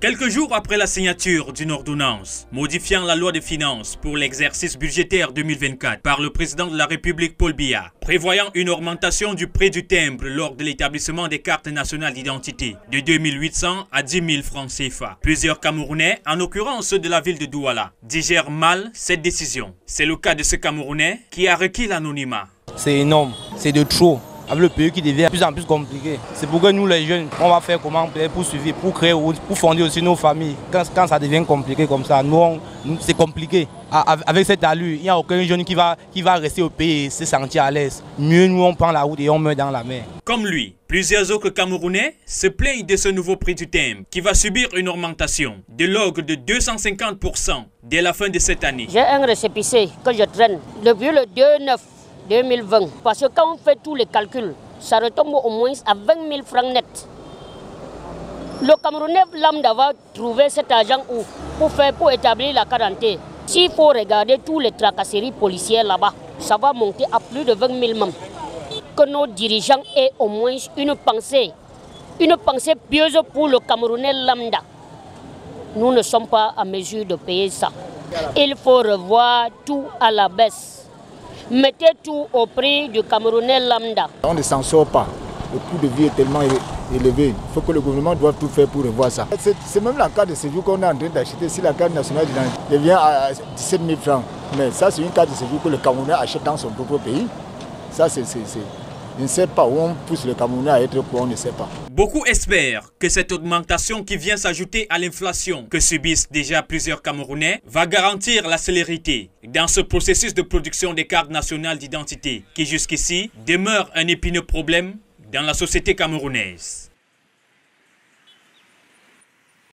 Quelques jours après la signature d'une ordonnance modifiant la loi de finances pour l'exercice budgétaire 2024 par le président de la République Paul Biya, prévoyant une augmentation du prix du timbre lors de l'établissement des cartes nationales d'identité de 2 800 à 10 000 francs CFA. Plusieurs Camerounais, en l'occurrence ceux de la ville de Douala, digèrent mal cette décision. C'est le cas de ce Camerounais qui a requis l'anonymat. C'est énorme, c'est de trop. Avec le pays qui devient de plus en plus compliqué. C'est pourquoi nous les jeunes, on va faire comment pour suivre, pour créer, pour fonder aussi nos familles. Quand ça devient compliqué comme ça, nous c'est compliqué. Avec cette allure, il n'y a aucun jeune qui va rester au pays et se sentir à l'aise. Mieux nous on prend la route et on meurt dans la mer. Comme lui, plusieurs autres Camerounais se plaignent de ce nouveau prix du timbre qui va subir une augmentation de l'ordre de 250% dès la fin de cette année. J'ai un récépissé que je traîne depuis le 2/9/2020. Parce que quand on fait tous les calculs, ça retombe au moins à 20 000 francs net. Le Camerounais lambda va trouver cet argent où pour établir la quarantaine. S'il faut regarder tous les tracasseries policières là-bas, ça va monter à plus de 20 000 membres. Que nos dirigeants aient au moins une pensée pieuse pour le Camerounais lambda. Nous ne sommes pas à mesure de payer ça. Il faut revoir tout à la baisse. Mettez tout au prix du Camerounais lambda. On ne s'en sort pas. Le coût de vie est tellement élevé. Il faut que le gouvernement doit tout faire pour revoir ça. C'est même la carte de séjour qu'on est en train d'acheter. Si la carte nationale devient à 17 000 francs, mais ça c'est une carte de séjour que le Camerounais achète dans son propre pays. Ça c'est... Je ne sais pas où on pousse le Camerounais à être quoi, on ne sait pas. Beaucoup espèrent que cette augmentation qui vient s'ajouter à l'inflation que subissent déjà plusieurs Camerounais va garantir la célérité dans ce processus de production des cartes nationales d'identité qui jusqu'ici demeure un épineux problème dans la société camerounaise.